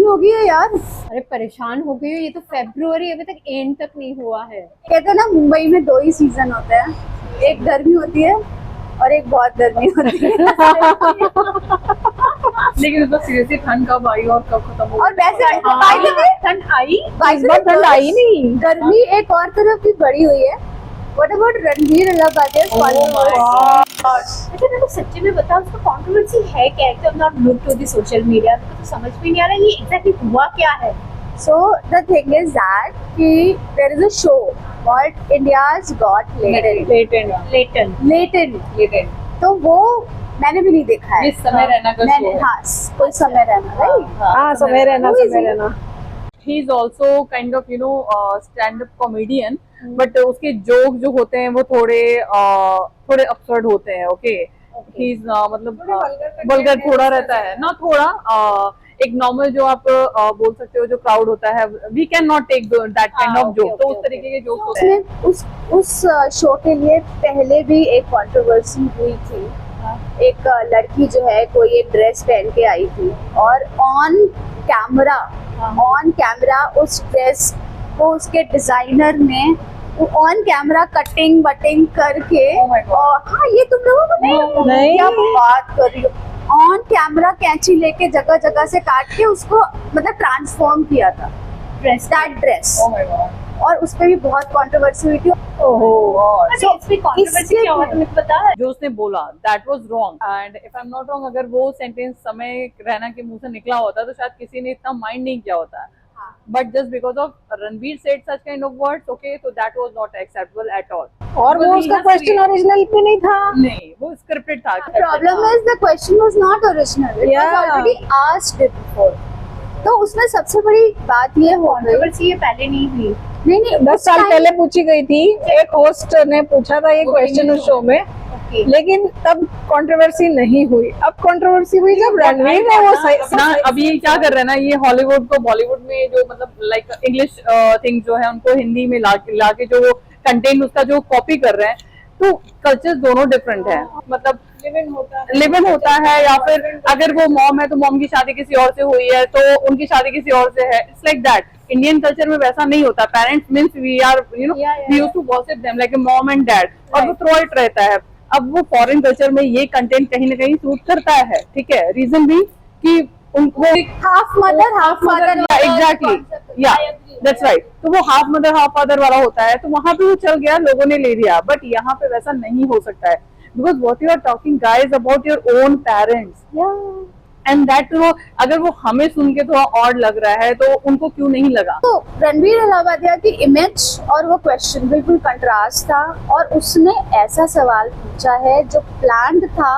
गर्मी हो गई है यार। अरे परेशान हो गई हो, ये तो फेब्रुअरी अभी तक एंड तक नहीं हुआ है। कहते हैं ना मुंबई में 2 ही सीजन होते हैं, एक गर्मी होती है और एक बहुत गर्मी होती है। लेकिन तो सीरियसली ठंड कब आई और कब खत्म हो और वैसे ठंड आई, इस बार ठंड आई नहीं, गर्मी एक और तरफ भी बढ़ी हुई है। What about Ranveer अलाहाबादिया's controversy? अच्छा मैं तो सच्ची में बताऊं, उसका कंट्रोवर्सी है क्या? एकदम not look to the social media, मेरे को तो समझ में नहीं आ रहा ये एग्जैक्टली हुआ क्या है। So the thing is that कि there is a show called India's Got Latent. तो वो मैंने भी नहीं देखा है। ये समय रैना का शो है। हाँ, कोई समय रैना, राइट? हाँ, समय रहना। He is also kind of stand up comedian, but उसके जोक जो होते हैं वो थोड़े absurd होते हैं। ओके, ही इज मतलब वल्गर थोड़ा रहता है ना, थोड़ा एक नॉर्मल जो आप बोल सकते हो जो क्राउड होता है, we can not take that kind of joke. तो उस तरीके के जोक होते हैं। उस शो के लिए पहले भी एक कंट्रोवर्सी हुई थी। एक लड़की जो है कोई एक ड्रेस पहन के आई थी और ऑन कैमरा उस ड्रेस को उसके डिजाइनर ने ऑन कैमरा कटिंग वटिंग करके, हाँ ये तुम लोगों को नहीं क्या बात कर रही हो, ऑन कैमरा कैंची लेके जगह जगह से काट के उसको मतलब ट्रांसफॉर्म किया था ड्रेस। और उस पे भी बहुत कंट्रोवर्सी हुई थी। कंट्रोवर्सी क्या हुआ तुम्हें पता है? जो उसने बोला that was wrong, and if I am not wrong, अगर वो सेंटेंस समय रैना के मुंह से निकला होता तो शायद किसी ने इतना माइंड नहीं किया होता। But just because of Ranveer said such kind of words, okay, so that was not acceptable at all. और वो उसका क्वेश्चन ओरिजिनल पे नहीं था। नहीं, वो स्क्रिप्टेड था। Problem is the question was not original. It was already asked it before. तो उसमें सबसे बड़ी बात ये हो गई, कंट्रोवर्सी ये पहले नहीं हुई। नहीं 10 साल पहले पूछी गई थी। एक होस्ट ने पूछा था ये क्वेश्चन उस शो में, लेकिन तब कंट्रोवर्सी नहीं हुई। अब कंट्रोवर्सी हुई जब रणवीर ने वो ना, अभी क्या कर रहे हैं ना, ये हॉलीवुड को बॉलीवुड में जो मतलब लाइक इंग्लिश थिंग जो है उनको हिंदी में ला के जो वो कंटेंट उसका जो कॉपी कर रहे हैं, तो कल्चर दोनों डिफरेंट है। मतलब लिव इन होता है, या फिर अगर वो मॉम है तो मॉम की शादी किसी और से हुई है तो उनकी शादी किसी और से है। It's like that. Indian culture में वैसा नहीं होता। Parents means we are we used to gossip them like a mom and dad, और वो थ्रू इट रहता है। अब वो फॉरेन कल्चर में ये कंटेंट कहीं ना कहीं सूट करता है, ठीक है। रीजन भी कि उनको हाफ मदर एग्जैक्टली, या दैट्स राइट। तो वो हाफ मदर हाफ फादर वाला होता है, तो वहां पे वो चल गया, लोगों ने ले लिया। बट यहाँ पे वैसा नहीं हो सकता है, because what you are talking guys about your own parents, and that अगर वो हमें सुन के थोड़ा ऑड लग रहा है तो उनको क्यों नहीं लगा। तो रणवीर अलाहाबादिया की इमेज और वो क्वेश्चन बिल्कुल कंट्रास्ट था, और उसने ऐसा सवाल पूछा है जो प्लान्ड था,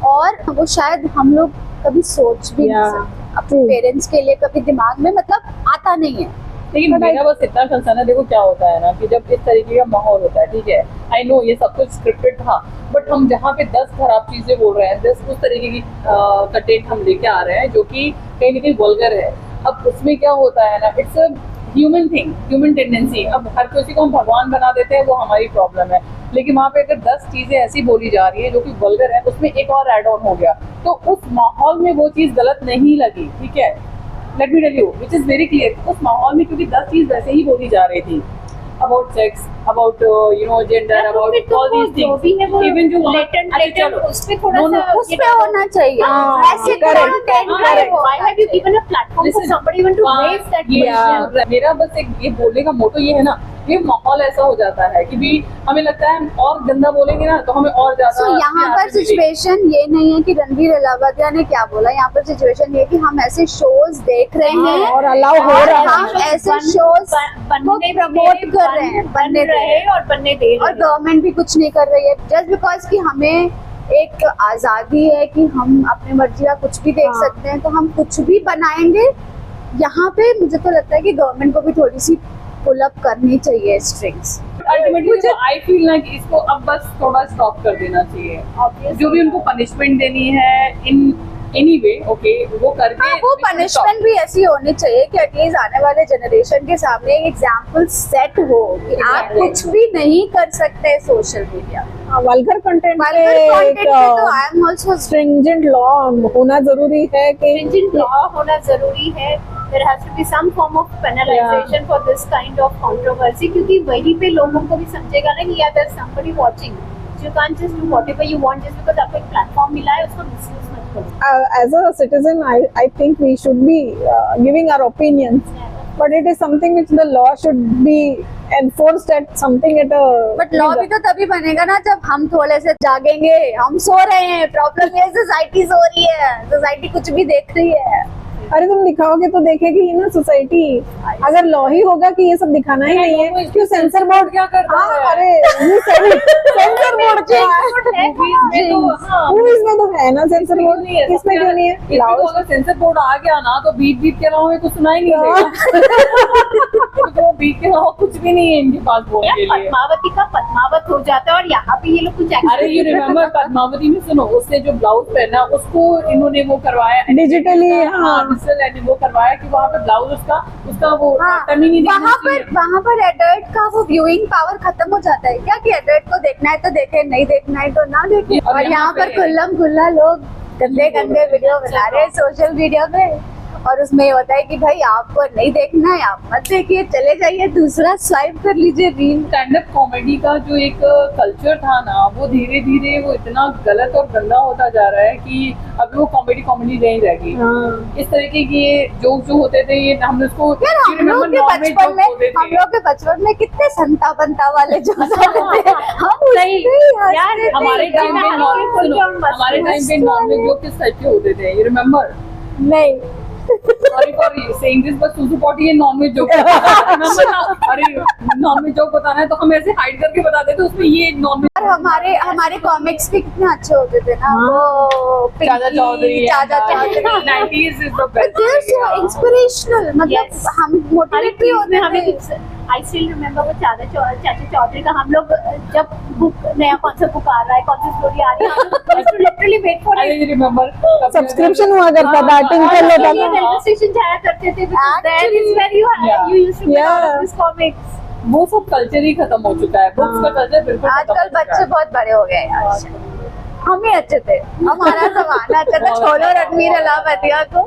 और वो शायद हम लोग कभी सोच भी नहीं सकते अपने पेरेंट्स के लिए, कभी दिमाग में मतलब आता नहीं है। लेकिन मेरा बस इतना कंसर्न है, देखो क्या होता है ना कि जब इस तरीके का माहौल होता है, ठीक है, आई नो ये सब कुछ स्क्रिप्टेड था, बट हम जहाँ पे 10 खराब चीजें बोल रहे हैं, 10 उस तरीके की कंटेंट हम लेके आ रहे हैं जो कि कहीं ना कहीं वल्गर है। अब उसमें क्या होता है ना, it's a human thing, human tendency. अब हर किसी को हम भगवान बना देते हैं, वो हमारी प्रॉब्लम है। लेकिन वहाँ पे अगर 10 चीजें ऐसी बोली जा रही है जो कि वल्गर है, उसमें एक और एड ऑन हो गया, तो उस माहौल में वो चीज गलत नहीं लगी, ठीक है। Let me tell you which is very clear, उस माहौल में क्योंकि 10 चीज वैसे ही बोली जा रही थी, about sex, about gender, about all these things, even जो लेटेंट उस पे थोड़ा सा उस पे होना चाहिए। ऐसे why have you given a platform for somebody even to raise that question. मेरा बस एक ये बोलने का मोटो ये है ना, ये माहौल ऐसा हो जाता है कि भी हमें लगता है और गंदा बोलेंगे ना तो हमें और ज्यादा। यहाँ पर सिचुएशन ये नहीं है कि रणवीर अलाहाबादिया ने क्या बोला, यहाँ पर सिचुएशन ये कि हम ऐसे शोज देख रहे हैं और अलाउ हो रहा है, हम ऐसे शोज को प्रमोट कर रहे हैं, बनने रहे और बनने दे रहे हैं, और गवर्नमेंट भी कुछ नहीं कर रही है, जस्ट बिकॉज कि हमें एक आजादी है कि हम अपनी मर्जी का कुछ भी देख सकते हैं, तो हम कुछ भी बनाएंगे। यहाँ पे मुझे तो लगता है कि गवर्नमेंट को भी थोड़ी सी पुल अप करनी चाहिए स्ट्रिंग्स। अल्टीमेटली आई फील ना कि इसको अब बस थोड़ा स्टॉप कर देना चाहिए। जो भी उनको पनिशमेंट देनी है इन एनीवे ओके वो करके हाँ, वो पनिशमेंट भी ऐसी होनी चाहिए कि एटलीस्ट आने वाले जनरेशन के सामने एक एग्जाम्पल सेट हो कि आप Exactly. कुछ भी नहीं कर सकते सोशल मीडिया। वल्गर कंटेंट तो I am also stringent law होना जरूरी है कि stringent law होना जरूरी है। There has to be some form of penalization for this kind of controversy, क्योंकि वहीं पे लोगों को भी समझेगा ना कि यार there's somebody watching, so you can't just do whatever you want just because आपको एक प्लेटफॉर्म मिला है, उसका मिसयूज मत करो। as a citizen I think we should be giving our opinions, but it is something which the law should be enforced at something at a but law भी तो तभी बनेगा ना जब हम थोड़े से जागेंगे। हम सो रहे हैं, प्रॉब्लम ये सोसाइटी सो रही है, सोसाइटी कुछ भी देख रही है। अरे तुम दिखाओगे तो देखेगी ही ना सोसाइटी। अगर लॉ ही होगा कि ये सब दिखाना ही नहीं है, क्यों सेंसर बोर्ड क्या करता हाँ, है? अरे ये सेंसर बोर्ड क्या है? मूवीज में तो है ना सेंसर बोर्ड, इसमें क्यों नहीं है? तो अगर सेंसर बोर्ड आ गया ना तो बीट के अलावा कुछ सुनाई नहीं देगा। तो बीट के अलावा कुछ भी नहीं है इनके पास बोलने के लिए। पद्मावती का पद्मावत हो जाता है और यहाँ पे ये लोग कुछ अरे यू रिमेम्बर पद्मावती में सुनो, उसने जो ब्लाउज पहना उसको इन्होंने वो करवाया डिजिटली, हाँ डिजिटल वो करवाया कि वहाँ पे ब्लाउज उसका वो हाँ, टर्न ही नहीं दिखना वहाँ पर एडल्ट का वो व्यूइंग पावर खत्म हो जाता है क्या, कि एडल्ट को देखना है तो देखे, नहीं देखना है तो ना देखे। और और यहाँ पर खुल्लम खुल्ला लोग गंदे गंदे वीडियो बना रहे हैं सोशल मीडिया पे, और उसमें ये होता है कि भाई आपको नहीं देखना है आप मत देखिए, चले जाइए दूसरा स्वाइप कर लीजिए रील। स्टैंड अप कॉमेडी का जो एक कल्चर था ना वो धीरे धीरे वो इतना गलत और गंदा होता जा रहा है कि अभी वो कॉमेडी नहीं रह गई। इस तरीके के जोक जो होते थे ये हमने उसको यार हम लोग के बचपन में कितने संता बनता वाले जो हम नहीं यार हमारे टाइम पे नॉर्मल जोक किस टाइप के होते थे, यू रिमेम्बर? नहीं sorry for saying this, but सुसु पॉटी ये नॉनवेज जोक रिमेम्बर ना? अरे नॉनवेज जोक बताना है तो हम ऐसे हाइड करके बताते थे, उसमें ये नॉनवेज। और हमारे कॉमिक्स भी कितने अच्छे होते थे ना, वो Chacha Chaudhary 90s is the best, inspirational, मतलब Yes. हम मोटिवेट भी होते थे। आई स्टिल रिमेम्बर वो चाचा चौधरी का, हम लोग जब बुक नया कौन सा बुक आ रहा है, कौन सी स्टोरी आ रही है, literally wait for I remember subscription हुआ करता था, टिंकल होता था। रेलवे स्टेशन जाया करते थे, Yeah. You used to Yeah. This comics. वो सब कल्चर ही खत्म हो चुका है, बुक्स का कल्चर बिल्कुल खत्म आजकल हो चुका बच्चे है। बहुत बड़े हो गए यार, हम ही अच्छे थे, हमारा जमाना अच्छा था। छोड़ो रणवीर अलावतिया को,